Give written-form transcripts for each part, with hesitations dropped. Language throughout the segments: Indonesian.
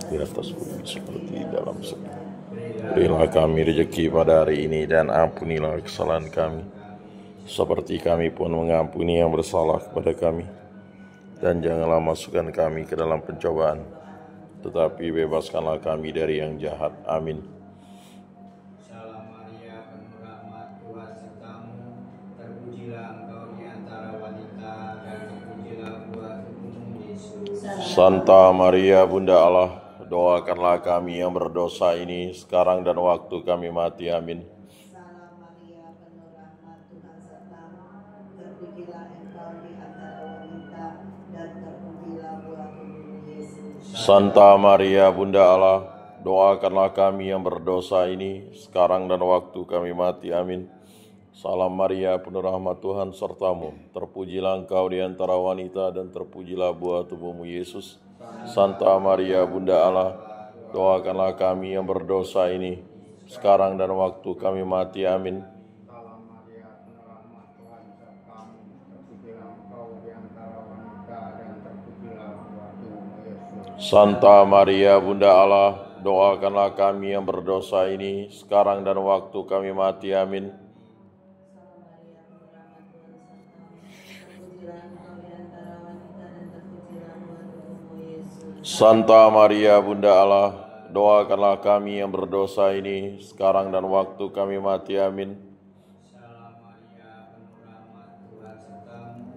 di atas bumi seperti di dalam surga. Berilah kami rezeki pada hari ini dan ampunilah kesalahan kami, seperti kami pun mengampuni yang bersalah kepada kami. Dan janganlah masukkan kami ke dalam pencobaan, tetapi bebaskanlah kami dari yang jahat. Amin. Salam Maria, penuh rahmat, Tuhan sertamu, terpujilah engkau di antara wanita, dan terpujilah buah tubuhmu Yesus. Santa Maria Bunda Allah, doakanlah kami yang berdosa ini sekarang dan waktu kami mati. Amin. Salam Maria, penuh rahmat, Tuhan sertamu, terpujilah engkau di antara wanita, dan terpujilah buah tubuhmu Yesus. Santa Maria Bunda Allah, doakanlah kami yang berdosa ini sekarang dan waktu kami mati. Amin. Salam Maria, penuh rahmat, Tuhan sertamu, terpujilah engkau di antara wanita dan terpujilah buah tubuhmu Yesus. Santa Maria Bunda Allah, doakanlah kami yang berdosa ini sekarang dan waktu kami mati. Amin. Salam Maria, penuh rahmat, Tuhan sertamu, terpujilah engkau di antara wanita, dan terpujilah buah tubuhmu Yesus. Santa Maria Bunda Allah, doakanlah kami yang berdosa ini sekarang dan waktu kami mati. Amin. Santa Maria Bunda Allah, doakanlah kami yang berdosa ini sekarang dan waktu kami mati. Amin. Salam Maria, penuh rahmat, Tuhan sertamu,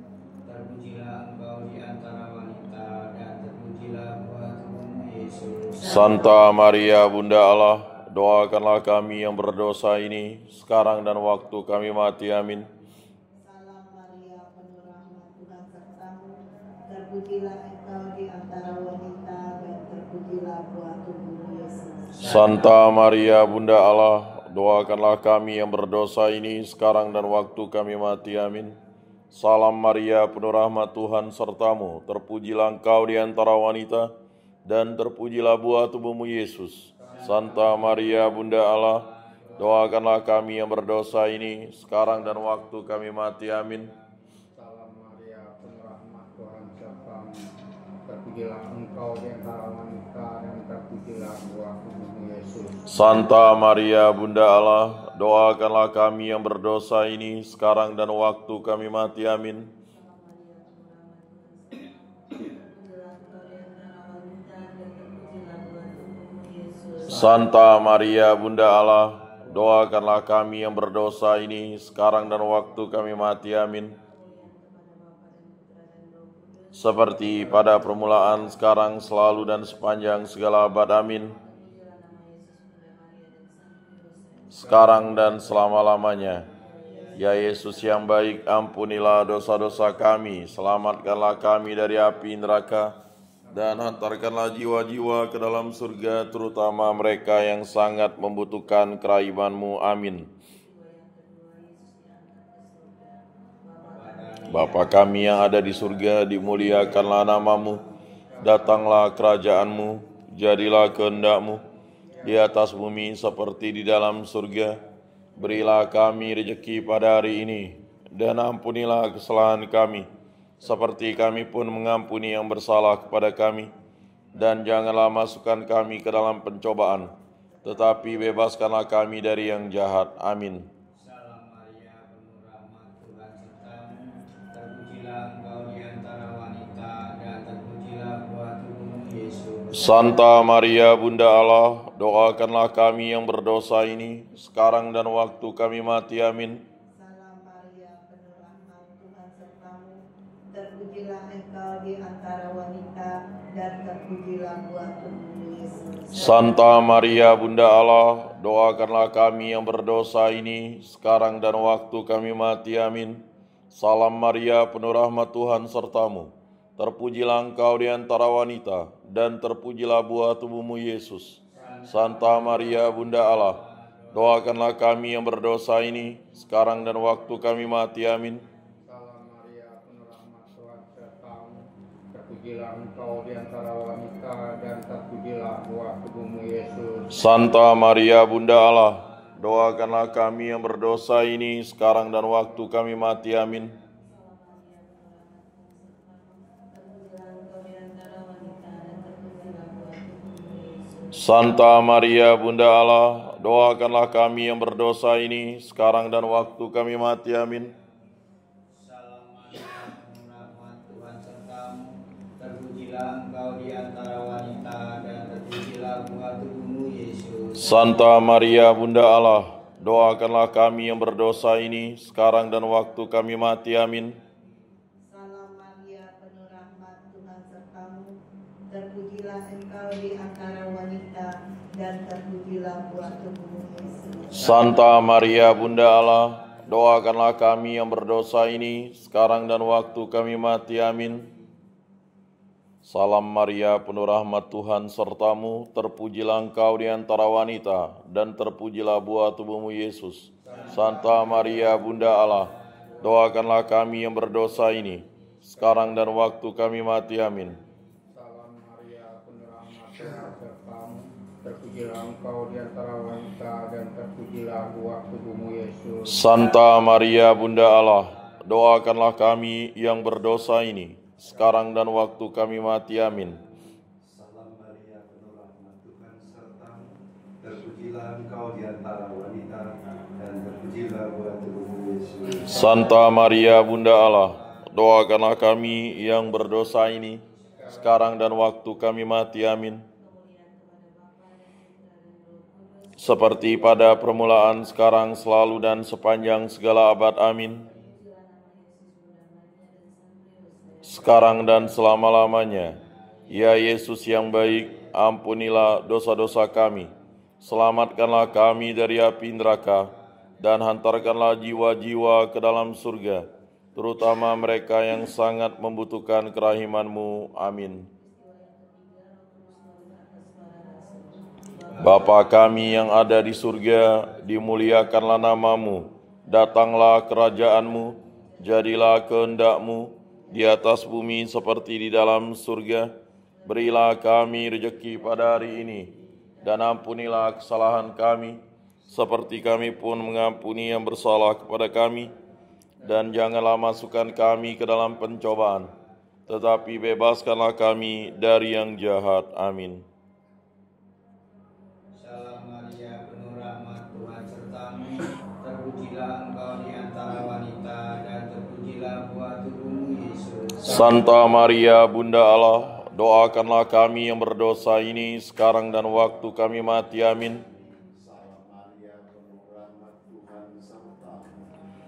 terpujilah engkau di antara wanita, dan terpujilah buah tubuhmu Yesus. Santa Maria Bunda Allah, doakanlah kami yang berdosa ini sekarang dan waktu kami mati. Amin. Salam Maria, penuh rahmat, Tuhan sertamu, terpujilah engkau di antara wanita, dan terpujilah buah tubuhmu Yesus. Santa Maria Bunda Allah, doakanlah kami yang berdosa ini sekarang dan waktu kami mati. Amin. Salam Maria, penuh rahmat, Tuhan sertamu, terpujilah engkau di antara wanita, dan terpujilah buah tubuhmu Yesus. Santa Maria Bunda Allah, doakanlah kami yang berdosa ini sekarang dan waktu kami mati. Amin. Salam Maria, penuh rahmat, Tuhan sertamu, terpujilah engkau di antara wanita, dan terpujilah buah tubuhmu Yesus. Santa Maria Bunda Allah, doakanlah kami yang berdosa ini sekarang dan waktu kami mati. Amin. Santa Maria Bunda Allah, doakanlah kami yang berdosa ini sekarang dan waktu kami mati. Amin. Seperti pada permulaan, sekarang, selalu, dan sepanjang segala abad. Amin. Sekarang dan selama-lamanya. Ya Yesus yang baik, ampunilah dosa-dosa kami, selamatkanlah kami dari api neraka, dan hantarkanlah jiwa-jiwa ke dalam surga, terutama mereka yang sangat membutuhkan kerahim-Mu. Amin. Bapa kami yang ada di surga, dimuliakanlah nama-Mu, datanglah kerajaan-Mu, jadilah kehendak-Mu di atas bumi seperti di dalam surga. Berilah kami rezeki pada hari ini, dan ampunilah kesalahan kami, seperti kami pun mengampuni yang bersalah kepada kami. Dan janganlah masukkan kami ke dalam pencobaan, tetapi bebaskanlah kami dari yang jahat. Amin. Salam Maria, penuh rahmat, Tuhan sertamu, terpujilah engkau di antara wanita, dan terpujilah buah tubuhmu Yesus. Santa Maria Bunda Allah, doakanlah kami yang berdosa ini sekarang dan waktu kami mati. Amin. Salam Maria, penuh rahmat, Tuhan sertamu, terpujilah engkau di antara wanita, dan terpujilah buah tubuhmu Yesus. Santa Maria Bunda Allah, doakanlah kami yang berdosa ini sekarang dan waktu kami mati. Amin. Salam Maria, penuh rahmat, Tuhan sertamu, terpujilah engkau di antara wanita, dan terpujilah buah tubuhmu Yesus. Santa Maria Bunda Allah, doakanlah kami yang berdosa ini sekarang dan waktu kami mati. Amin. Salam Maria, penuh rahmat, Tuhan sertamu, terpujilah engkau di antara wanita, dan terpujilah buah tubuhmu Yesus. Santa Maria Bunda Allah, doakanlah kami yang berdosa ini sekarang dan waktu kami mati. Amin. Santa Maria Bunda Allah, doakanlah kami yang berdosa ini sekarang dan waktu kami mati. Amin. Salam Maria, penuh rahmat, Tuhan sertamu. Terpujilah engkau di antara wanita, dan terpujilah buah tubuhmu, Yesus. Santa Maria Bunda Allah, doakanlah kami yang berdosa ini sekarang dan waktu kami mati. Amin. Salam Maria, penuh rahmat, Tuhan sertamu. Terpujilah engkau di antara wanita, dan terpujilah buah tubuhmu, Yesus. Santa Maria Bunda Allah, doakanlah kami yang berdosa ini sekarang dan waktu kami mati. Amin. Salam Maria, penuh rahmat, Tuhan sertamu, terpujilah engkau di antara wanita, dan terpujilah buah tubuhmu, Yesus. Santa Maria Bunda Allah, doakanlah kami yang berdosa ini sekarang dan waktu kami mati. Amin. Salam Maria, penuh rahmat, Tuhan sertamu, terpujilah engkau di antara wanita, dan terpujilah buah tubuhmu, Yesus. Santa Maria Bunda Allah, doakanlah kami yang berdosa ini sekarang dan waktu kami mati. Amin. Salam Maria, penuh rahmat, Tuhan sertamu, terpujilah engkau di antara wanita, dan terpujilah buah tubuhmu, Yesus. Santa Maria Bunda Allah, doakanlah kami yang berdosa ini sekarang dan waktu kami mati. Amin. Seperti pada permulaan, sekarang, selalu, dan sepanjang segala abad. Amin. Sekarang dan selama-lamanya. Ya Yesus yang baik, ampunilah dosa-dosa kami, selamatkanlah kami dari api neraka, dan hantarkanlah jiwa-jiwa ke dalam surga, terutama mereka yang sangat membutuhkan kerahiman-Mu. Amin. Bapa kami yang ada di surga, dimuliakanlah nama-Mu, datanglah kerajaan-Mu, jadilah kehendak-Mu di atas bumi seperti di dalam surga. Berilah kami rejeki pada hari ini, dan ampunilah kesalahan kami, seperti kami pun mengampuni yang bersalah kepada kami. Dan janganlah masukkan kami ke dalam pencobaan, tetapi bebaskanlah kami dari yang jahat. Amin. Salam Maria, penuh rahmat, Tuhan sertamu. Terpujilah engkau di antara wanita, dan terpujilah buah tubuhmu, Yesus. Santa Maria Bunda Allah, doakanlah kami yang berdosa ini sekarang dan waktu kami mati. Amin. Salam Maria, penuh rahmat, Tuhan sertamu,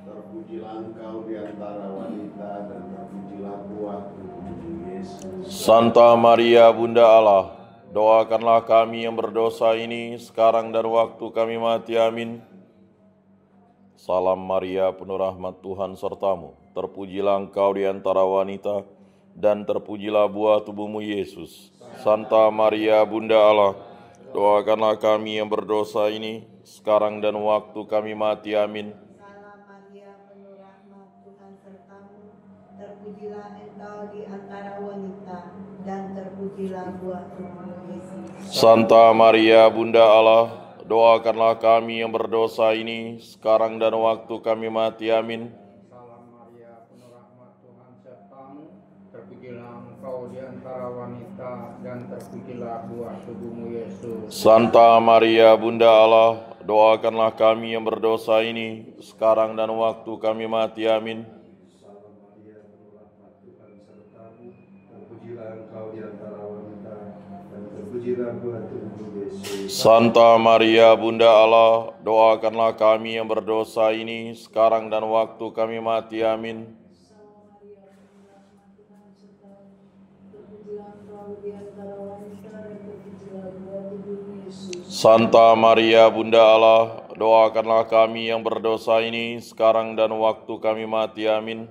terpujilah engkau di antara wanita, dan terpujilah buah tubuhmu, Yesus. Santa Maria Bunda Allah, doakanlah kami yang berdosa ini sekarang dan waktu kami mati. Amin. Salam Maria, penuh rahmat, Tuhan sertamu, terpujilah engkau di antara wanita, dan terpujilah buah tubuhmu, Yesus. Santa Maria Bunda Allah, doakanlah kami yang berdosa ini sekarang dan waktu kami mati. Amin. Salam Maria, penuh rahmat, Tuhan sertamu. Terpujilah engkau di antara wanita, dan terpujilah buah tubuhmu, Yesus. Santa Maria Bunda Allah, doakanlah kami yang berdosa ini sekarang dan waktu kami mati. Amin. Salam Maria, penuh rahmat, Tuhan sertamu, terpujilah engkau di antara wanita, dan terpujilah buah tubuhmu, Yesus. Santa Maria Bunda Allah, doakanlah kami yang berdosa ini sekarang dan waktu kami mati. Amin. Salam Maria, penuh rahmat, Tuhan sertamu, terpujilah engkau di antara wanita, dan terpujilah buah tubuhmu, Yesus. Santa Maria Bunda Allah, doakanlah kami yang berdosa ini sekarang dan waktu kami mati. Amin. Salam Maria, penuh rahmat, Tuhan sertamu. Terpujilah engkau di antara wanita, dan terpujilah buah tubuhmu, Yesus. Santa Maria Bunda Allah, doakanlah kami yang berdosa ini sekarang dan waktu kami mati. Amin.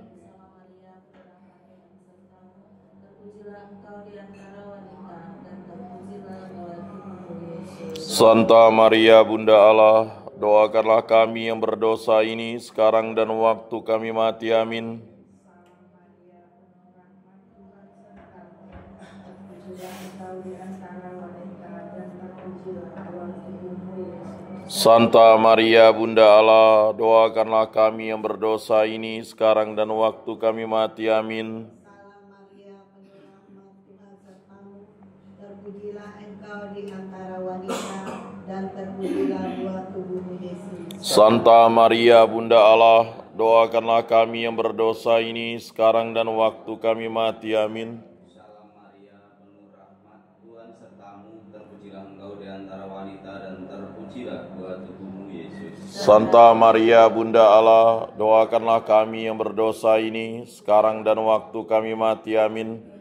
Terpujilah engkau di antara wanita, dan terpujilah buah tubuhmu, Yesus. Santa Maria Bunda Allah, doakanlah kami yang berdosa ini sekarang dan waktu kami mati. Amin. Terpujilah engkau di antara wanita, dan terpujilah buah tubuhmu, Yesus. Santa Maria Bunda Allah, doakanlah kami yang berdosa ini sekarang dan waktu kami mati. Amin. Salam Maria, penuh rahmat, Tuhan sertamu. Terpujilah engkau engkau di antara wanita, dan terpujilah buah tubuhmu Yesus. Santa Maria Bunda Allah, doakanlah kami yang berdosa ini sekarang dan waktu kami mati. Amin. Salam Maria, penuh rahmat, Tuhan sertamu, terpujilah engkau di antara wanita dan terpujilah buah tubuhmu Yesus. Santa Maria Bunda Allah, doakanlah kami yang berdosa ini sekarang dan waktu kami mati. Amin.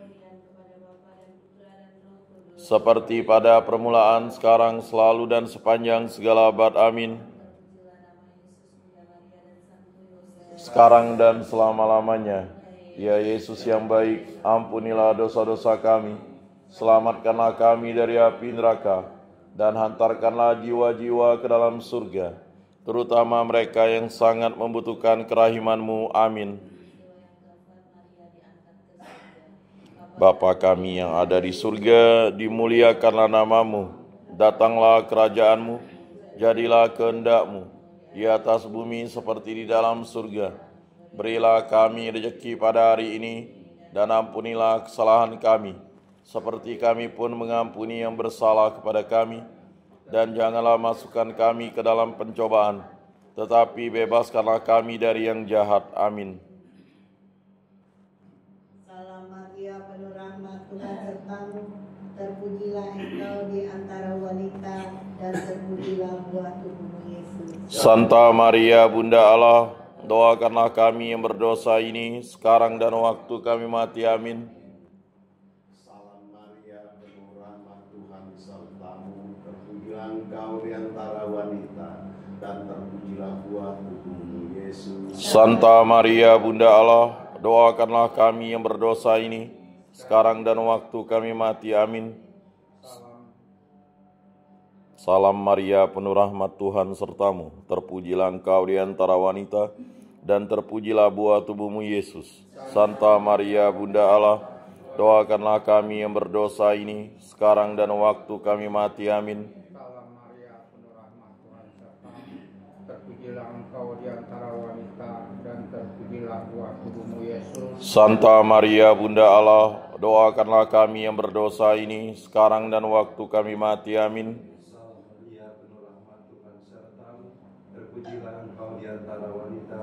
Seperti pada permulaan, sekarang, selalu, dan sepanjang segala abad. Amin. Sekarang dan selama-lamanya. Ya Yesus yang baik, ampunilah dosa-dosa kami, selamatkanlah kami dari api neraka, dan hantarkanlah jiwa-jiwa ke dalam surga, terutama mereka yang sangat membutuhkan kerahiman-Mu. Amin. Bapa kami yang ada di surga, dimuliakanlah nama-Mu, datanglah kerajaan-Mu, jadilah kehendak-Mu di atas bumi seperti di dalam surga. Berilah kami rezeki pada hari ini, dan ampunilah kesalahan kami, seperti kami pun mengampuni yang bersalah kepada kami. Dan janganlah masukkan kami ke dalam pencobaan, tetapi bebaskanlah kami dari yang jahat. Amin. Salam Maria, penuh rahmat, Tuhan sertamu, terpujilah engkau di antara wanita, dan terpujilah buah tubuhmu Yesus. Santa Maria Bunda Allah, doakanlah kami yang berdosa ini sekarang dan waktu kami mati. Amin. Salam Maria, penuh rahmat, Tuhan sertamu, terpujilah engkau di antara wanita, dan terpujilah buah tubuhmu Yesus. Santa Maria Bunda Allah, doakanlah kami yang berdosa ini sekarang dan waktu kami mati. Amin. Salam Maria, penuh rahmat, Tuhan sertamu, terpujilah engkau di antara wanita, dan terpujilah buah tubuhmu Yesus. Santa Maria Bunda Allah, doakanlah kami yang berdosa ini sekarang dan waktu kami mati. Amin. Salam Maria, penuh rahmat, Tuhan sertamu, terpujilah engkau di antara wanita, dan terpujilah buah tubuhmu Yesus. Santa Maria Bunda Allah, doakanlah kami yang berdosa ini sekarang dan waktu kami mati. Amin. Salam Maria, penuh rahmat, Tuhan sertamu, terpujilah engkau di antara wanita,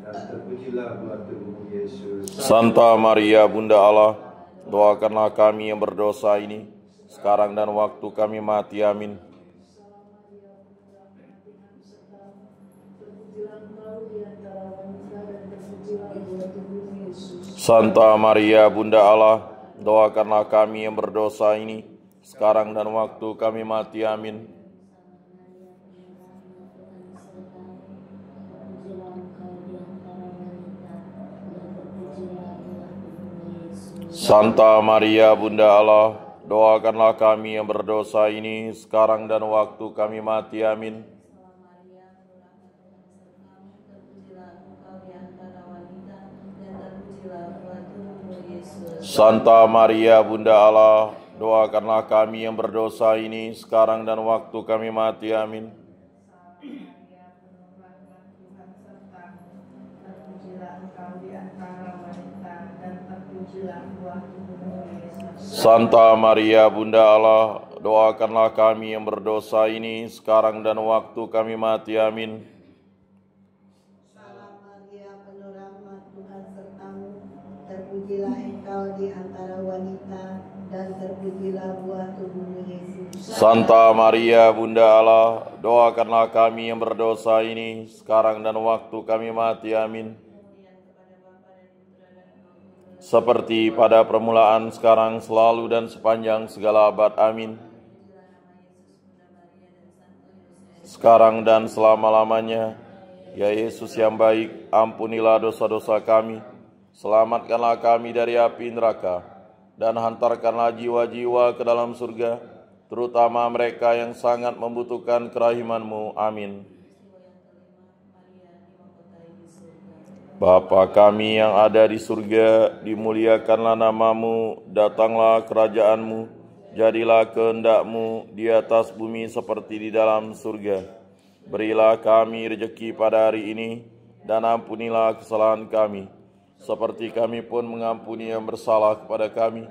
dan terpujilah buah tubuhmu Yesus. Santa Maria Bunda Allah, doakanlah kami yang berdosa ini sekarang dan waktu kami mati. Amin. Santa Maria Bunda Allah, doakanlah kami yang berdosa ini sekarang dan waktu kami mati. Amin. Santa Maria Bunda Allah, doakanlah kami yang berdosa ini sekarang dan waktu kami mati. Amin. Santa Maria Bunda Allah, doakanlah kami yang berdosa ini sekarang dan waktu kami mati. Amin. Santa Maria Bunda Allah, doakanlah kami yang berdosa ini sekarang dan waktu kami mati. Amin. Salam Maria, penuh rahmat, Tuhan sertamu, terpujilah engkau di antara wanita, dan terpujilah buah tubuhmu Yesus. Santa Maria Bunda Allah, doakanlah kami yang berdosa ini sekarang dan waktu kami mati. Amin. Seperti pada permulaan, sekarang, selalu, dan sepanjang segala abad. Amin. Sekarang dan selama-lamanya. Ya Yesus yang baik, ampunilah dosa-dosa kami, selamatkanlah kami dari api neraka, dan hantarkanlah jiwa-jiwa ke dalam surga, terutama mereka yang sangat membutuhkan kerahiman-Mu. Amin. Bapa kami yang ada di surga, dimuliakanlah nama-Mu, datanglah kerajaan-Mu, jadilah kehendak-Mu di atas bumi seperti di dalam surga. Berilah kami rezeki pada hari ini, dan ampunilah kesalahan kami, seperti kami pun mengampuni yang bersalah kepada kami.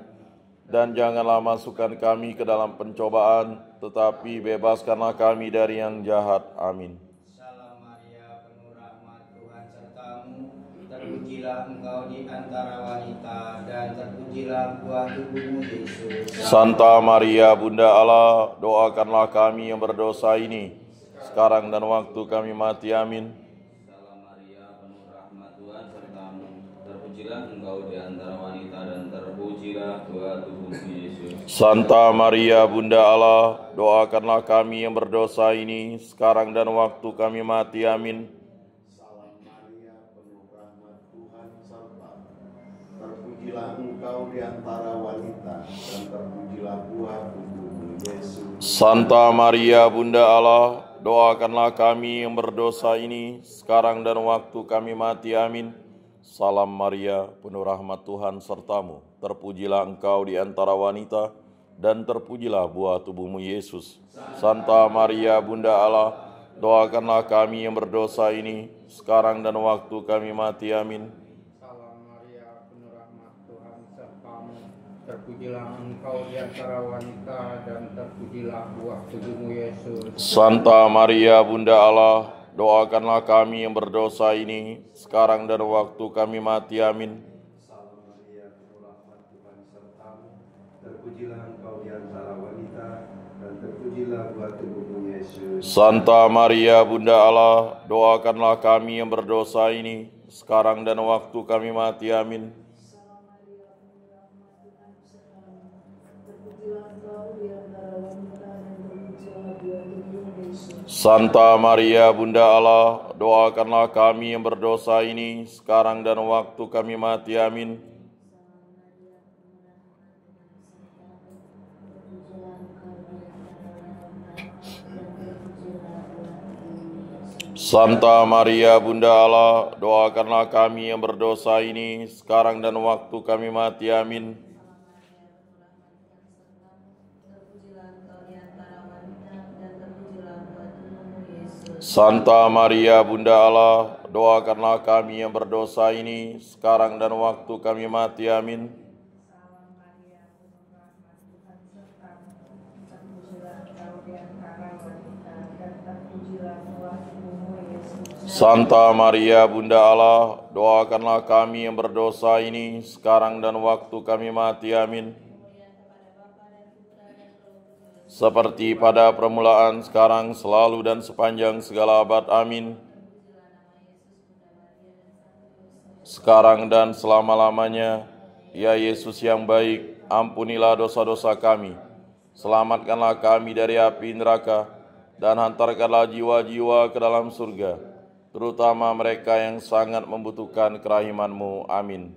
dan janganlah masukkan kami ke dalam pencobaan, tetapi bebaskanlah kami dari yang jahat. Amin. Salam Maria, penuh rahmat, Tuhan sertamu. Terpujilah engkau di antara wanita, dan terpujilah buah tubuhmu Yesus. Santa Maria, Bunda Allah, doakanlah kami yang berdosa ini, sekarang dan waktu kami mati. Amin. Salam Maria, penuh rahmat, Tuhan sertamu. Terpujilah engkau di antara wanita, dan terpujilah buah tubuhmu Yesus. Santa Maria, Bunda Allah, doakanlah kami yang berdosa ini, sekarang dan waktu kami mati. Amin. Salam Maria, penuh rahmat, Tuhan sertamu. Terpujilah engkau di antara wanita, dan terpujilah buah tubuhmu Yesus. Santa Maria, Bunda Allah, doakanlah kami yang berdosa ini, sekarang dan waktu kami mati. Amin. Salam Maria, penuh rahmat, Tuhan sertamu. Terpujilah engkau di antara wanita, dan terpujilah buah tubuhmu Yesus. Santa Maria, Bunda Allah, doakanlah kami yang berdosa ini, sekarang dan waktu kami mati. Amin. Salam Maria, penuh rahmat, Tuhan sertamu. Terpujilah engkau di antara wanita, dan terpujilah buah tubuhmu Yesus. Santa Maria, Bunda Allah, doakanlah kami yang berdosa ini, sekarang dan waktu kami mati. Amin. Salam Maria, penuh rahmat, Tuhan sertamu. Terpujilah engkau di antara wanita, dan terpujilah buah tubuhmu Yesus. Santa Maria, Bunda Allah, doakanlah kami yang berdosa ini, sekarang dan waktu kami mati. Amin. Santa Maria, Bunda Allah, doakanlah kami yang berdosa ini, sekarang dan waktu kami mati. Amin. Santa Maria, Bunda Allah, doakanlah kami yang berdosa ini, sekarang dan waktu kami mati. Amin. Santa Maria, Bunda Allah, doakanlah kami yang berdosa ini, sekarang dan waktu kami mati. Amin. Santa Maria, Bunda Allah, doakanlah kami yang berdosa ini, sekarang dan waktu kami mati. Amin. Seperti pada permulaan, sekarang, selalu, dan sepanjang segala abad. Amin. Sekarang dan selama-lamanya, ya Yesus yang baik, ampunilah dosa-dosa kami, selamatkanlah kami dari api neraka, dan hantarkanlah jiwa-jiwa ke dalam surga, terutama mereka yang sangat membutuhkan kerahiman-Mu. Amin.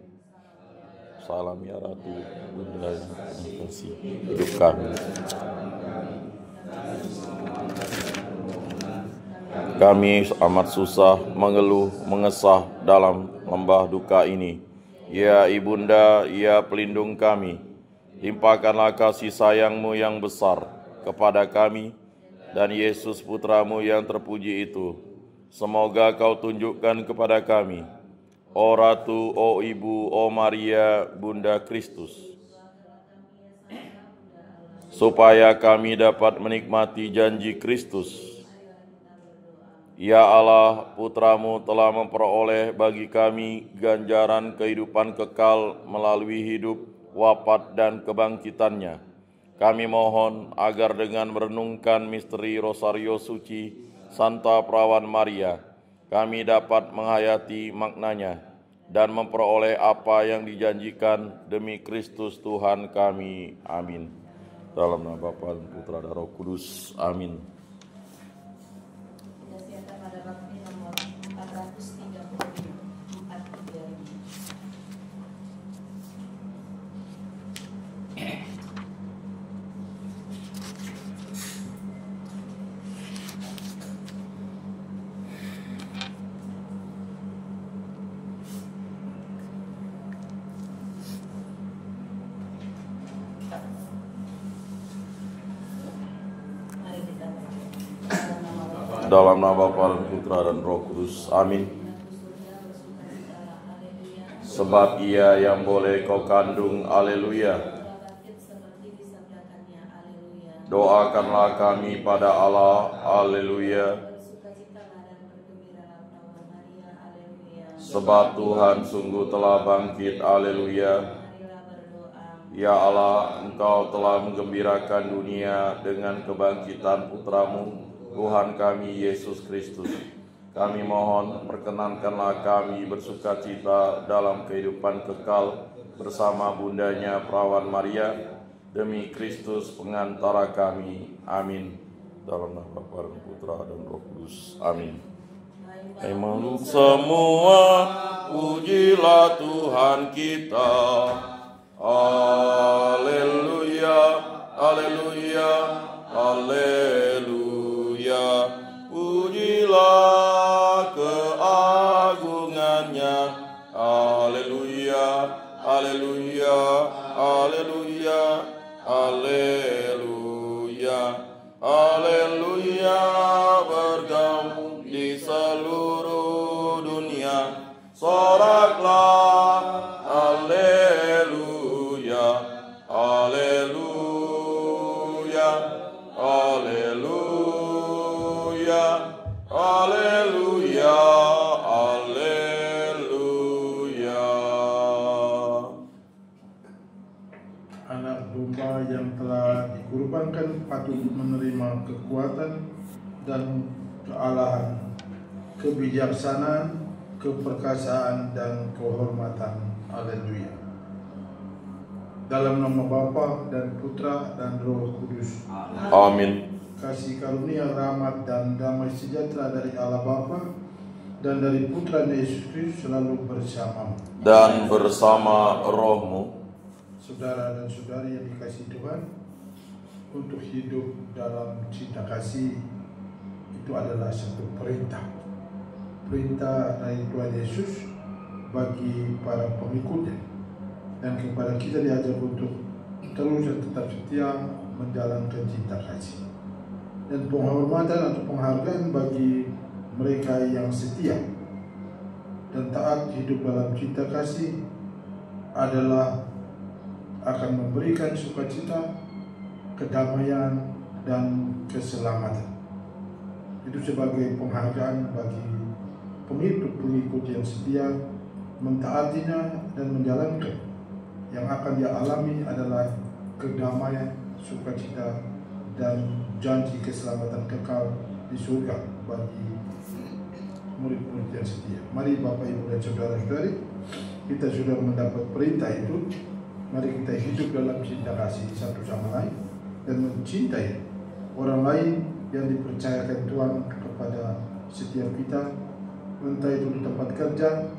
Salam ya Ratu, Bunda yang kasih hidup kami. Kami amat susah, mengeluh, mengesah dalam lembah duka ini. Ya Ibunda, ya pelindung kami, limpahkanlah kasih sayang-Mu yang besar kepada kami dan Yesus Putra-Mu yang terpuji itu. Semoga Kau tunjukkan kepada kami, O Ratu, O Ibu, O Maria, Bunda Kristus, supaya kami dapat menikmati janji Kristus. Ya Allah, Putra-Mu telah memperoleh bagi kami ganjaran kehidupan kekal melalui hidup, wafat, dan kebangkitannya. Kami mohon agar dengan merenungkan misteri Rosario Suci Santa Perawan Maria, kami dapat menghayati maknanya dan memperoleh apa yang dijanjikan demi Kristus Tuhan kami. Amin. Dalam nama Bapa dan Putra dan Roh Kudus. Amin. Dalam nama Bapa dan Putra dan Roh Kudus. Amin. Sebab Ia yang boleh Kau kandung, haleluya. Doakanlah kami pada Allah. Haleluya. Bersukacitalah dan bergembiralah bahwa Maria. Haleluya. Sebab Tuhan sungguh telah bangkit. Haleluya. Marilah berdoa. Ya Allah, Engkau telah menggembirakan dunia dengan kebangkitan Putramu, Tuhan kami Yesus Kristus. Kami mohon, perkenankanlah kami bersukacita dalam kehidupan kekal bersama bundanya Perawan Maria, demi Kristus pengantara kami. Amin. Dalam nama Bapa dan Putra dan Roh Kudus. Amin. Hai makhluk semua, pujilah Tuhan kita. Haleluya, haleluya, haleluya. Pujilah keagungannya. Haleluya, haleluya, haleluya, haleluya, haleluya. Bergaung di seluruh dunia, soraklah. Haleluya, haleluya, haleluya, haleluya, haleluya. Anak domba yang telah dikurbankan patut menerima kekuatan dan kealahan, kebijaksanaan, keperkasaan dan kehormatan. Haleluya. Dalam nama Bapa dan Putra dan Roh Kudus. Amin. Kasih karunia, rahmat dan damai sejahtera dari Allah Bapa dan dari Putra Yesus Kristus selalu bersamamu Dan bersama rohmu. Saudara dan saudari yang dikasihi Tuhan, untuk hidup dalam cinta kasih itu adalah satu perintah dari Tuhan Yesus bagi para pengikutnya, dan kepada kita diajar untuk terus dan tetap setia menjalankan cinta kasih. Dan penghormatan atau penghargaan bagi mereka yang setia dan taat hidup dalam cinta kasih adalah akan memberikan sukacita, kedamaian, dan keselamatan. Itu sebagai penghargaan bagi pengikut-pengikut yang setia mentaatinya dan menjalankan. Yang akan dia alami adalah kedamaian, sukacita, dan janji keselamatan kekal di surga bagi murid-murid yang setia. Mari Bapak, Ibu, dan saudara-saudari, kita sudah mendapat perintah itu. Mari kita hidup dalam cinta kasih satu sama lain dan mencintai orang lain yang dipercayakan Tuhan kepada setiap kita, entah itu di tempat kerja,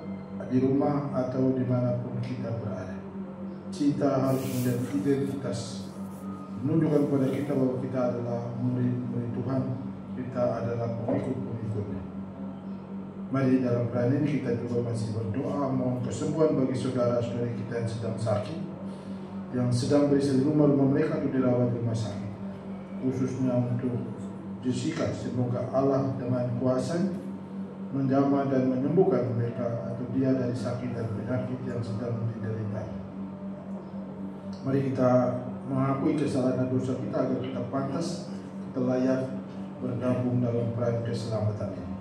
di rumah, atau dimanapun kita berada. Cinta harus menjadi identitas, menunjukkan kepada kita bahwa kita adalah murid-murid Tuhan, kita adalah pengikut-pengikutnya. Mari dalam perayaan ini kita juga masih berdoa mohon kesembuhan bagi saudara-saudari kita yang sedang sakit, yang sedang berada di rumah-rumah mereka atau dirawat di rumah sakit, khususnya untuk Jessica. Semoga Allah dengan kuasa menjamah dan menyembuhkan mereka atau dia dari sakit dan penyakit yang sedang diderita. Mari kita mengakui kesalahan dan dosa kita agar kita pantas, kita layak bergabung dalam perayaan keselamatan ini.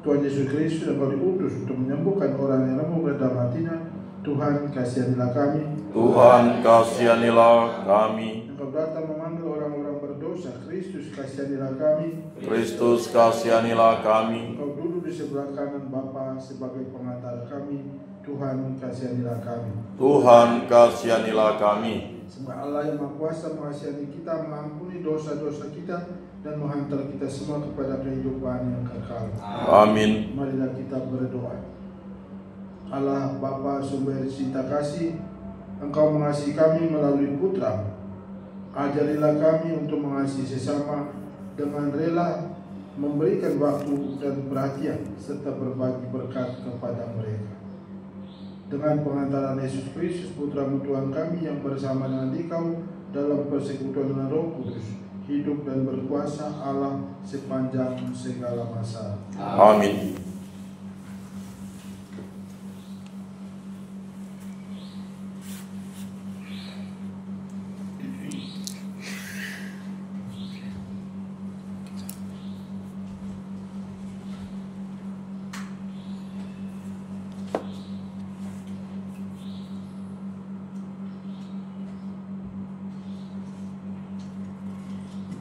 Tuhan Yesus Kristus yang kau diutus untuk menyembuhkan orang yang lemah dalam hatinya. Tuhan, kasihanilah kami. Tuhan, kasihanilah kami. Engkau datang memanggil orang-orang berdosa. Kristus, kasihanilah kami. Kristus, kasihanilah kami. Engkau duduk di sebelah kanan Bapa sebagai pengantar kami. Tuhan, kasihanilah kami. Tuhan, kasihanilah kami. Semoga Allah yang Maha Kuasa mengasihani kita, mengampuni dosa-dosa kita, dan menghantar kita semua kepada kehidupan yang kekal. Amin. Marilah kita berdoa. Allah Bapa sumber cinta kasih, Engkau mengasihi kami melalui Putra. Ajarilah kami untuk mengasihi sesama dengan rela memberikan waktu dan perhatian serta berbagi berkat kepada mereka. Dengan pengantaran Yesus Kristus Putra-Mu Tuhan kami yang bersama dengan Dikau dalam persekutuan dengan Roh Kudus, hidup dan berkuasa Allah sepanjang segala masa. Amin.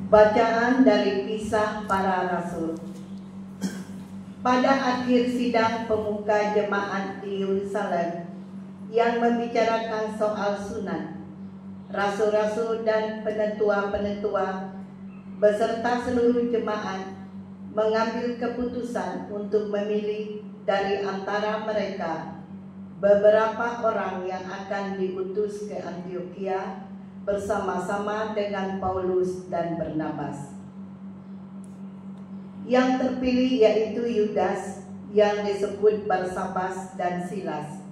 Bacaan dari Kisah Para Rasul. Pada akhir sidang pemuka jemaat di Yerusalem yang membicarakan soal sunat, rasul-rasul dan penetua-penetua beserta seluruh jemaat mengambil keputusan untuk memilih dari antara mereka beberapa orang yang akan diutus ke Antiokhia bersama-sama dengan Paulus dan Barnabas. Yang terpilih yaitu Yudas yang disebut Barsabas dan Silas.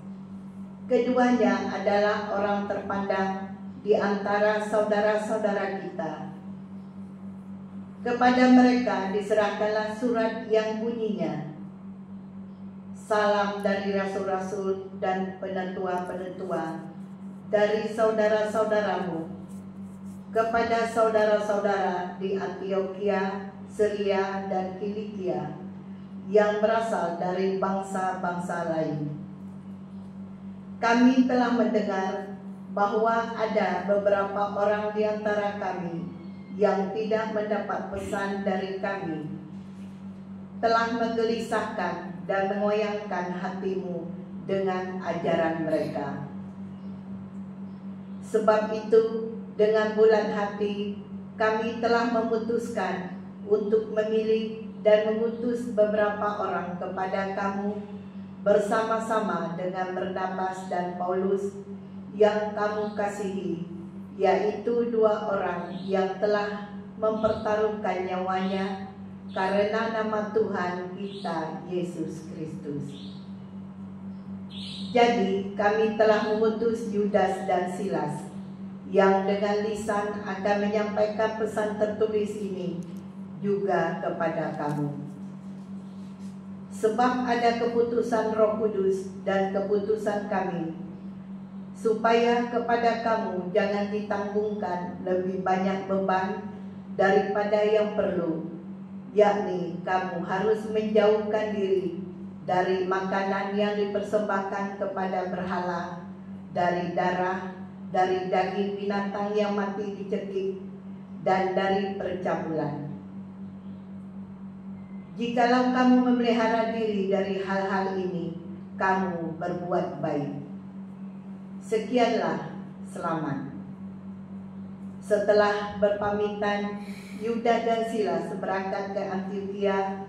Keduanya adalah orang terpandang di antara saudara-saudara kita. Kepada mereka diserahkanlah surat yang bunyinya, salam dari rasul-rasul dan penetua-penetua dari saudara-saudaramu kepada saudara-saudara di Antiokhia, Syria dan Kilikia yang berasal dari bangsa-bangsa lain. Kami telah mendengar bahwa ada beberapa orang di antara kami yang tidak mendapat pesan dari kami, telah menggelisahkan dan mengoyangkan hatimu dengan ajaran mereka. Sebab itu, dengan bulat hati, kami telah memutuskan untuk memilih dan mengutus beberapa orang kepada kamu bersama-sama dengan Barnabas dan Paulus yang kamu kasihi, yaitu 2 orang yang telah mempertaruhkan nyawanya karena nama Tuhan kita Yesus Kristus. Jadi kami telah mengutus Yudas dan Silas yang dengan lisan akan menyampaikan pesan tertulis ini juga kepada kamu. Sebab ada keputusan Roh Kudus dan keputusan kami, supaya kepada kamu jangan ditanggungkan lebih banyak beban daripada yang perlu, yakni kamu harus menjauhkan diri dari makanan yang dipersembahkan kepada berhala, dari darah, dari daging binatang yang mati dicekik, dan dari percabulan. Jikalau kamu memelihara diri dari hal-hal ini, kamu berbuat baik. Sekianlah, selamat. Setelah berpamitan, Yudas dan Silas berangkat ke Antiokhia.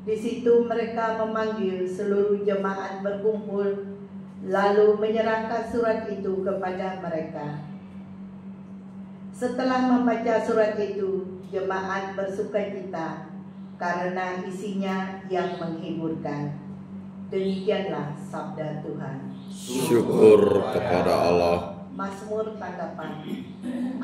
Di situ mereka memanggil seluruh jemaat berkumpul, lalu menyerahkan surat itu kepada mereka. Setelah membaca surat itu, jemaat bersukacita karena isinya yang menghiburkan. Demikianlah sabda Tuhan. Syukur kepada Allah. Mazmur tanggapan.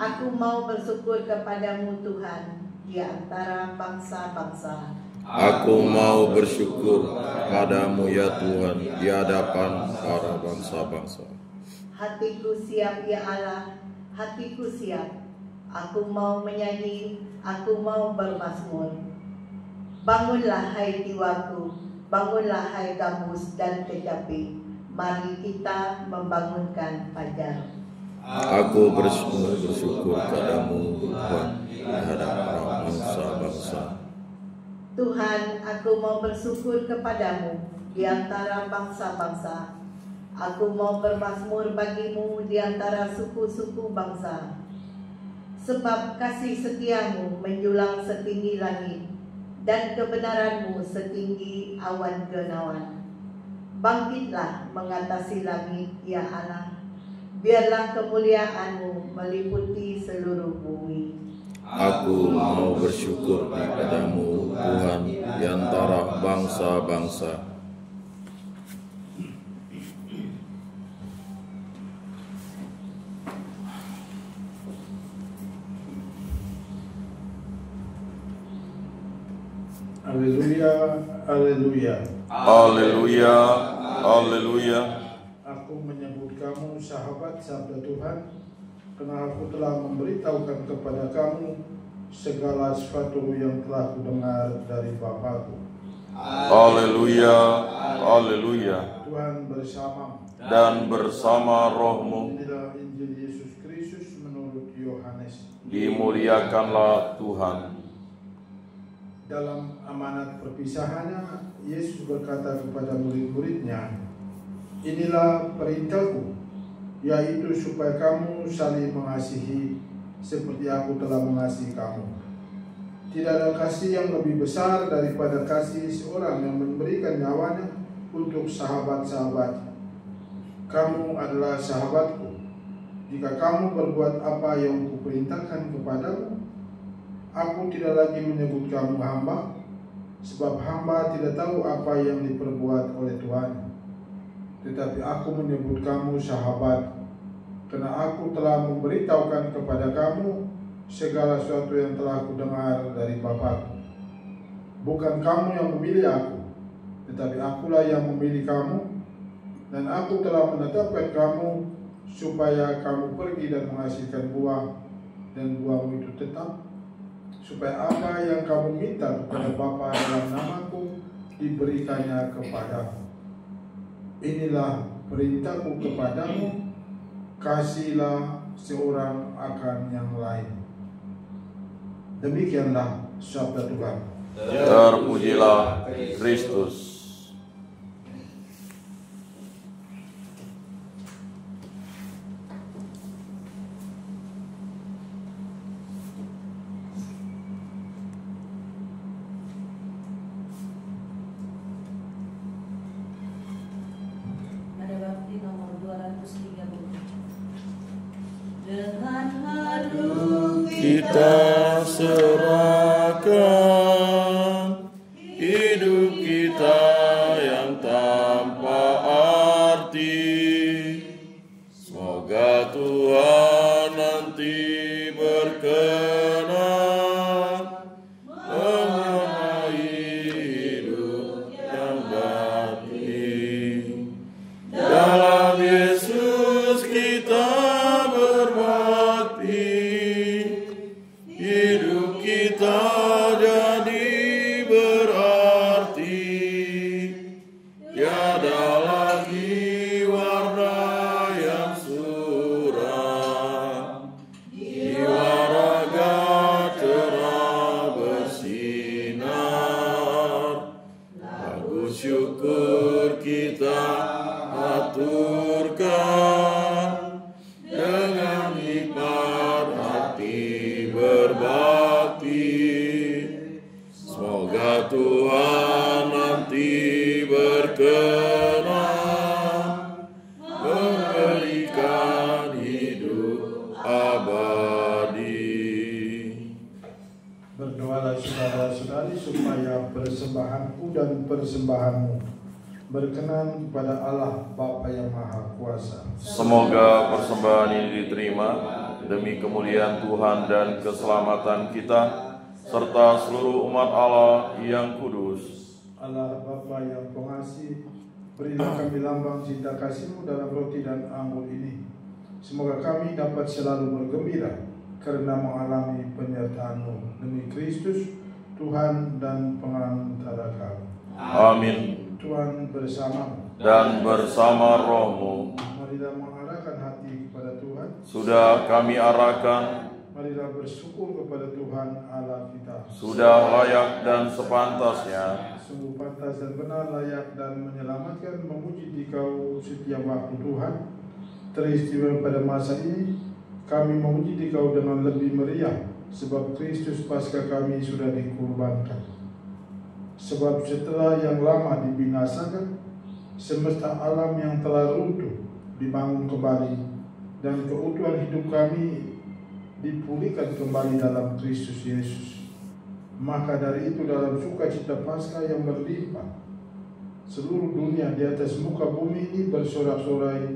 Aku mau bersyukur kepadamu Tuhan di antara bangsa-bangsa. Aku mau bersyukur padamu ya Tuhan di hadapan para bangsa-bangsa. Hatiku siap ya Allah, hatiku siap. Aku mau menyanyi, aku mau bermazmur. Bangunlah hai jiwaku, bangunlah hai gambus dan kecapi. Mari kita membangunkan fajar. Aku bersyukur padamu Tuhan di hadapan bangsa-bangsa. Tuhan, aku mau bersyukur kepadamu di antara bangsa-bangsa. Aku mau bermazmur bagimu di antara suku-suku bangsa. Sebab kasih setiamu menjulang setinggi langit, dan kebenaranmu setinggi awan genawan. Bangkitlah mengatasi langit, ya Allah. Biarlah kemuliaanmu meliputi seluruh bumi. Aku mau bersyukur kepadamu Tuhan di antara bangsa-bangsa. Haleluya, haleluya. Haleluya, haleluya. Aku menyebut kamu sahabat sabda Tuhan, karena aku telah memberitahukan kepada kamu segala sesuatu yang telah kudengar dari Bapakku. Haleluya, haleluya. Tuhan bersamamu Dan bersama rohmu. Inilah Injil Yesus Kristus menurut Yohanes. dimuliakanlah Tuhan. Dalam amanat perpisahannya, Yesus berkata kepada murid-muridnya, "Inilah perintahku, yaitu supaya kamu saling mengasihi seperti aku telah mengasihi kamu. Tidak ada kasih yang lebih besar daripada kasih seorang yang memberikan nyawanya untuk sahabat-sahabatnya. Kamu adalah sahabatku jika kamu berbuat apa yang kuperintahkan kepadamu. Aku tidak lagi menyebut kamu hamba, sebab hamba tidak tahu apa yang diperbuat oleh Tuhan. Tetapi aku menyebut kamu sahabat, karena aku telah memberitahukan kepada kamu segala sesuatu yang telah kudengar dari Bapa. Bukan kamu yang memilih aku, tetapi akulah yang memilih kamu, dan aku telah menetapkan kamu supaya kamu pergi dan menghasilkan buah, dan buahmu itu tetap, supaya apa yang kamu minta kepada Bapa dalam namaku diberikannya kepadamu. Inilah perintahku kepadamu, kasihlah seorang akan yang lain." Demikianlah sabda Tuhan. Terpujilah Kristus. Pada bakti nomor 230. Dengan haru Kita serahkan hidup kita yang tanpa arti. Semoga Tuhan nanti berkenan mengenai hidup yang bakti. Dalam Yesus kita berbakti, hidup kita jadi berarti. Tiada lagi warna yang suram, jiwa raga cerah bersinar. Lagu syukur kita aturkan dengan hikmat hati berbakti. Semoga Tuhan nanti berkenan memberikan hidup abadi. Berdoalah saudara-saudari supaya persembahanku dan persembahanmu berkenan kepada Allah Bapa yang Maha Kuasa. Semoga persembahan ini diterima demi kemuliaan Tuhan dan keselamatan kita, serta seluruh umat Allah yang kudus. Allah Bapa yang pengasih, berilah kami lambang cinta kasih-Mu dalam roti dan anggur ini. Semoga kami dapat selalu bergembira karena mengalami penyertaan-Mu demi Kristus, Tuhan dan pengantara kami. Amin. Tuhan bersamamu Dan bersama rohmu. Marilah mengarahkan hati kepada Tuhan. Sudah kami arahkan, Marilah bersyukur kepada Tuhan Allah kita. sudah layak dan sepantasnya. Sungguh pantas dan benar, layak dan menyelamatkan, memuji Dikau setiap waktu Tuhan. Teristimewa pada masa ini, kami memuji Dikau dengan lebih meriah, sebab Kristus Paskah kami sudah dikurbankan. Sebab setelah yang lama dibinasakan, semesta alam yang telah runtuh dibangun kembali, dan keutuhan hidup kami dipulihkan kembali dalam Kristus Yesus. Maka dari itu dalam sukacita Paskah yang berlimpah, seluruh dunia di atas muka bumi ini bersorak-sorai.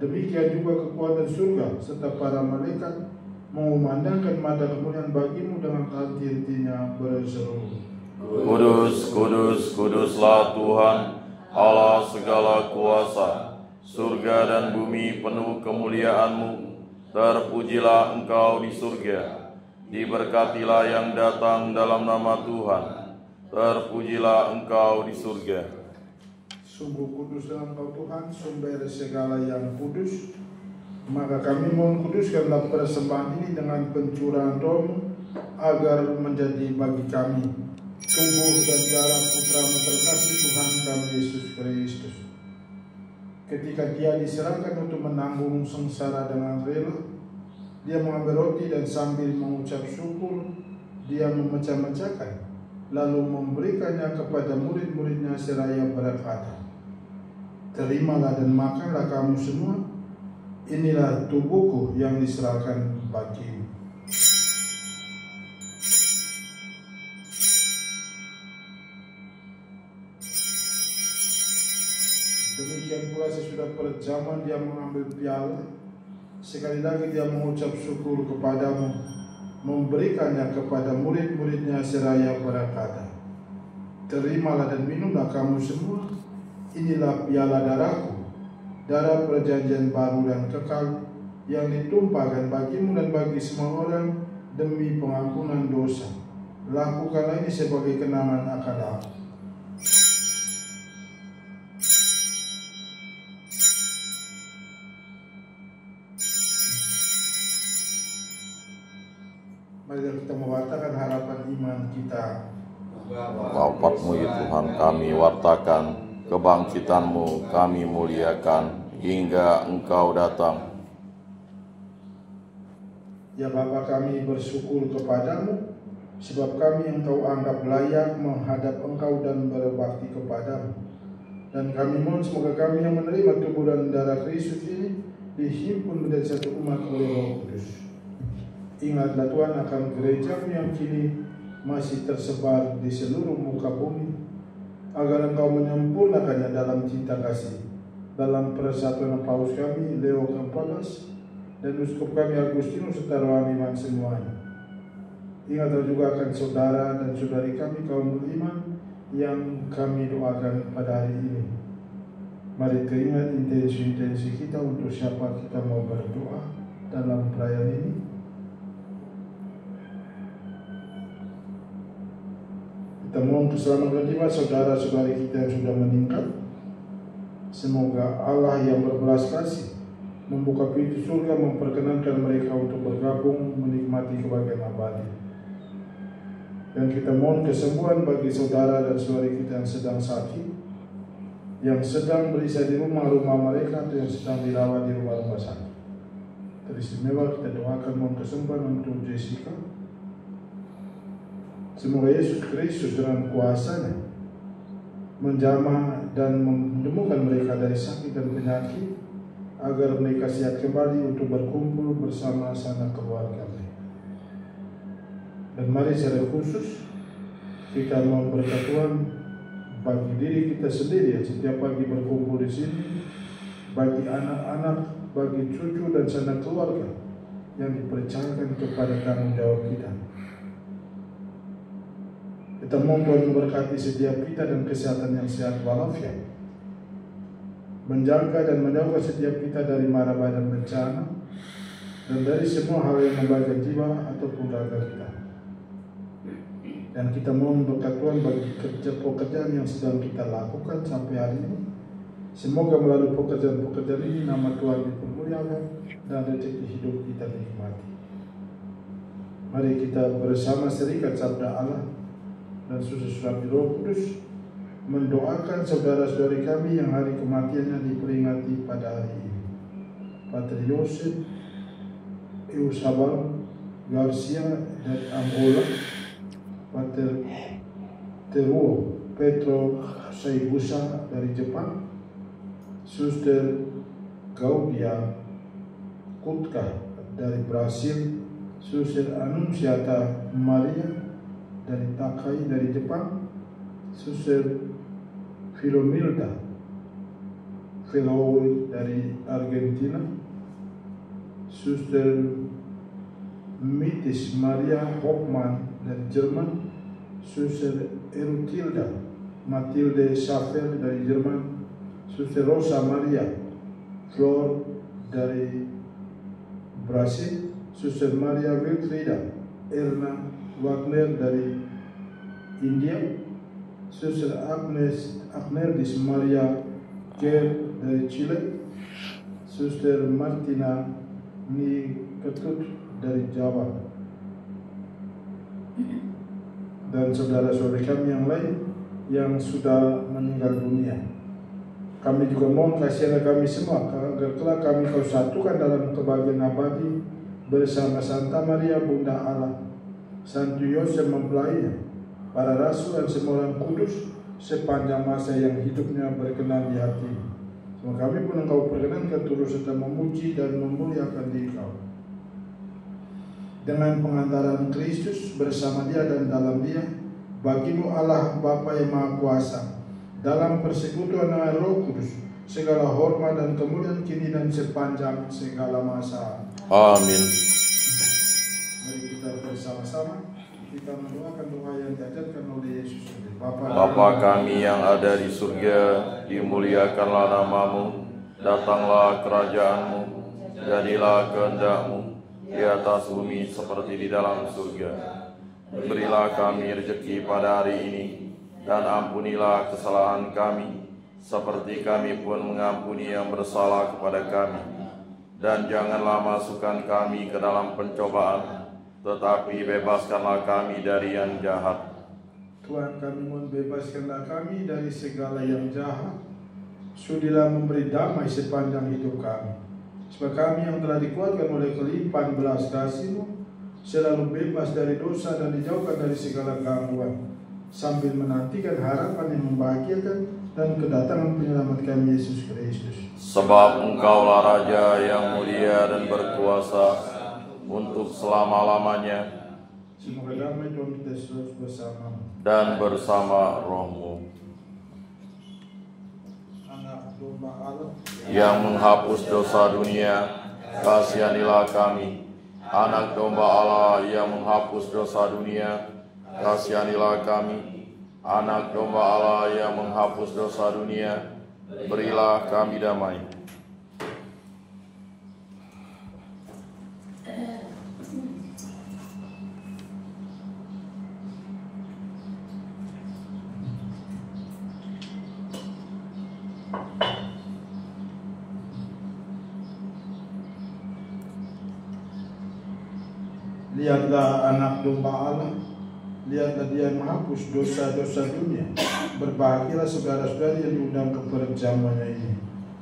Demikian juga kekuatan surga serta para malaikat mengumandangkan mada kemuliaan bagimu dengan henti-hentinya berseru, Kudus, kudus, kuduslah Tuhan, Allah segala kuasa. Surga dan bumi penuh kemuliaan-Mu. Terpujilah Engkau di surga. Diberkatilah yang datang dalam nama Tuhan. Terpujilah Engkau di surga. Sungguh kuduslah Engkau Tuhan, sumber segala yang kudus. Maka kami mohon kuduskanlah persembahan ini dengan pencurahan Roh-Mu, agar menjadi bagi kami tubuh dan darah Putra-Mu terkasih Tuhan kami Yesus Kristus. Ketika Dia diserahkan untuk menanggung sengsara dengan rela, Dia mengambil roti dan sambil mengucap syukur, Dia memecah-mecahkan, lalu memberikannya kepada murid-muridnya seraya berkata, "Terimalah dan makanlah kamu semua, inilah tubuhku yang diserahkan bagimu." Demikian pula sesudah perjamuan Dia mengambil piala, sekali lagi Dia mengucap syukur kepadamu, memberikannya kepada murid-muridnya seraya berkata, "Terimalah dan minumlah kamu semua, inilah piala darahku, darah perjanjian baru dan kekal, yang ditumpahkan bagimu dan bagi semua orang demi pengampunan dosa. Lakukanlah ini sebagai kenangan akan aku." Mari kita mewartakan harapan iman kita. Bapa-Mu ya Tuhan, kami wartakan, kebangkitan-Mu kami muliakan hingga Engkau datang. Ya Bapa, kami bersyukur kepadamu, sebab kami Engkau anggap layak menghadap Engkau dan berbakti kepadamu. Dan kami mohon semoga kami yang menerima tubuh dan darah Kristus ini dihimpun menjadi satu umat oleh Roh Kudus. Ingatlah Tuhan akan gereja-Mu yang kini masih tersebar di seluruh muka bumi, agar Engkau menyempurnakannya dalam cinta kasih, dalam persatuan Paus kami Leo ke-14 dan Uskup kami Agustinus serta rohaniwan semuanya. Ingatlah juga akan saudara dan saudari kami kaum beriman yang kami doakan pada hari ini. Mari teringat intensi-intensi kita untuk siapa kita mau berdoa dalam perayaan ini. Kita mohon keselamatan jiwa saudara-saudari kita yang sudah meninggal. Semoga Allah yang berbelas kasih membuka pintu surga, memperkenankan mereka untuk bergabung menikmati kebahagiaan abadi. Dan kita mohon kesembuhan bagi saudara dan saudari kita yang sedang sakit, yang sedang beristirahat di rumah-rumah mereka, atau yang sedang dirawat di rumah-rumah sakit. Teristimewa kita doakan mohon kesembuhan untuk Jessica. Semoga Yesus Kristus dengan kuasa-Nya menjamah dan menemukan mereka dari sakit dan penyakit, agar mereka siap kembali untuk berkumpul bersama sanak keluarga mereka. Dan mari secara khusus kita memberkati Tuhan bagi diri kita sendiri yang setiap pagi berkumpul di sini, bagi anak-anak, bagi cucu dan sanak keluarga yang dipercayakan kepada tanggung jawab kita. Kita mohon Tuhan memberkati setiap kita dan kesehatan yang sehat walafiat, menjaga dan menjauhkan setiap kita dari mara bahaya dan bencana, dan dari semua hal yang membahayakan jiwa ataupun raga kita. Dan kita mohon berkat Tuhan bagi pekerjaan yang sedang kita lakukan sampai hari ini. Semoga melalui pekerjaan-pekerjaan ini nama Tuhan dipermuliakan dan rezeki hidup kita dinikmati. Mari kita bersama serikat sabda Allah dan susah-susah Roh Kudus mendoakan saudara-saudari kami yang hari kematiannya diperingati pada hari ini. Pater Yosef Eusabal Garcia dari Angola, Pater Teruo Petro Saibusa dari Jepang, Suster Gaudia Kutka dari Brasil, Suster Anunciata Maria dari Takai dari Jepang, Suster Filomilda Fellow dari Argentina, Suster Mitis Maria Hoffmann dari Jerman, Suster Erutilda Matilde Schaffer dari Jerman, Suster Rosa Maria Flor dari Brasil, Suster Maria Wilfrida Erna Wagner dari India, Suster Agnes Maria Ger dari Chile, Suster Martina Niketut dari Jawa, dan saudara-saudari kami yang lain yang sudah meninggal dunia. Kami juga mohon kasihan kami semua agar telah kami kau satukan dalam kebahagiaan abadi bersama Santa Maria Bunda Allah, Santo Yosef mempelainya, para rasul dan semua orang kudus sepanjang masa yang hidupnya berkenan di hati. Semoga kami pun engkau perkenankan turut serta memuji dan memuliakan diri kau. Dengan pengantaran Kristus bersama dia dan dalam dia, bagimu Allah Bapa yang Maha Kuasa, dalam persekutuan dengan Roh Kudus, segala hormat dan kemuliaan kini dan sepanjang segala masa. Amin. Mari kita bersama-sama kita mendoakan doa yang diajarkan oleh Yesus. Bapa kami yang ada di surga, dimuliakanlah namamu, datanglah kerajaanmu, jadilah kehendak-mu di atas bumi seperti di dalam surga. Berilah kami rezeki pada hari ini, dan ampunilah kesalahan kami, seperti kami pun mengampuni yang bersalah kepada kami. Dan janganlah masukkan kami ke dalam pencobaan, tetapi bebaskanlah kami dari yang jahat. Tuhan, kami mohon bebaskanlah kami dari segala yang jahat. Sudilah memberi damai sepanjang hidup kami. Sebab kami yang telah dikuatkan oleh kelimpahan belas kasih-Mu, selalu bebas dari dosa dan dijauhkan dari segala gangguan, sambil menantikan harapan yang membahagiakan dan kedatangan penyelamat kami Yesus Kristus. Sebab Engkaulah Raja yang mulia dan berkuasa untuk selama-lamanya, Semoga damai Tuhan kita selalu bersama dan bersama rohmu. Anak domba Allah Yang menghapus dosa dunia, kasihanilah kami. Anak domba Allah yang menghapus dosa dunia, kasihanilah kami. Anak domba Allah yang menghapus dosa dunia, berilah kami damai. Lihatlah anak domba Allah, lihatlah dia yang menghapus dosa-dosa dunia. Berbahagialah saudara-saudari yang diundang ke perjamuannya ini.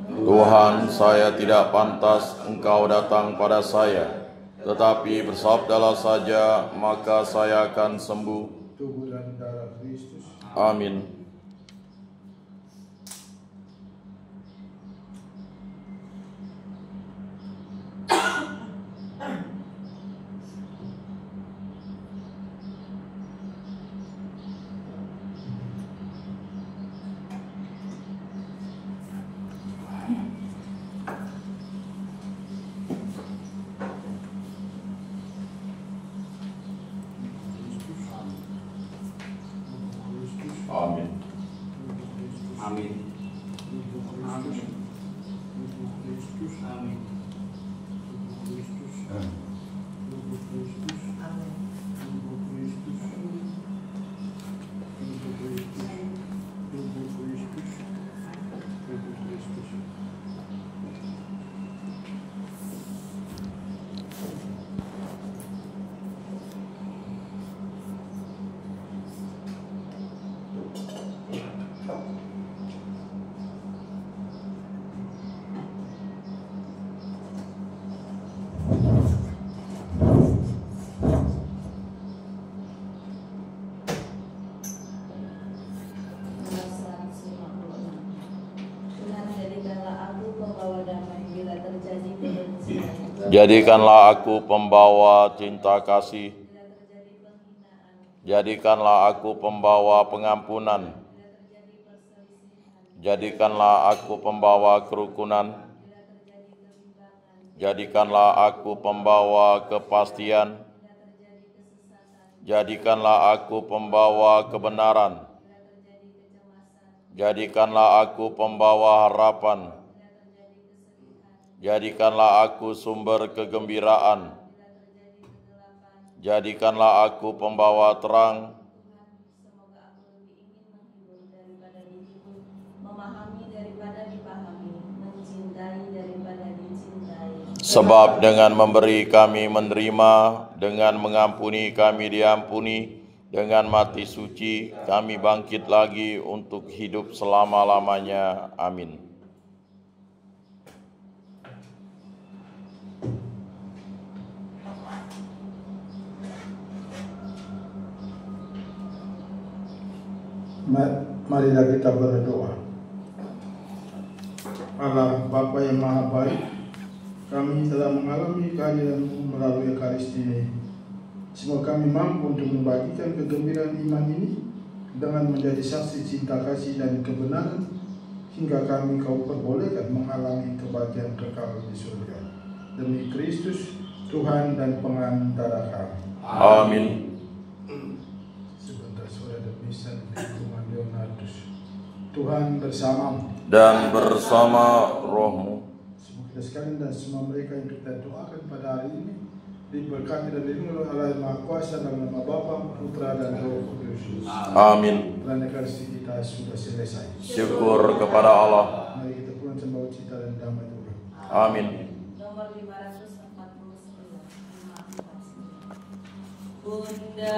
Tuhan, saya tidak pantas Engkau datang pada saya, tetapi bersabdalah saja, maka saya akan sembuh. Tubuh dan darah Kristus. Amin. Amin. Amin. Jadikanlah aku pembawa cinta kasih. Jadikanlah aku pembawa pengampunan. Jadikanlah aku pembawa kerukunan. Jadikanlah aku pembawa kepastian. Jadikanlah aku pembawa kebenaran. Jadikanlah aku pembawa harapan. Jadikanlah aku sumber kegembiraan. Jadikanlah aku pembawa terang. Memahami daripada dipahami, mencintai daripada Sebab dengan memberi kami menerima, dengan mengampuni kami diampuni, dengan mati suci kami bangkit lagi untuk hidup selama-lamanya. Amin. Marilah kita berdoa. Allah Bapa yang Maha Baik, kami telah mengalami kehadiran-Mu melalui Ekaristi ini. Semoga kami mampu untuk membagikan kegembiraan iman ini dengan menjadi saksi cinta kasih dan kebenaran, hingga kami Kau perbolehkan mengalami kebahagiaan kekal di surga. Demi Kristus, Tuhan dan pengantara kami. Amin. Sebentar suara misa di lingkungan Leonardus. Tuhan bersamamu Dan bersama rohmu. Semoga kita sekalian dan semua mereka yang kita doakan pada hari ini diberkati dan dilindungi oleh Allah yang Maha Kuasa dalam nama Bapa, Putra dan Roh Kudus. Amin. Pelayanan Ekaristi kita sudah selesai. Syukur kepada Allah. Mari kita pulang membawa cita dan damai Tuhan. Amin. Nomor 549. Bunda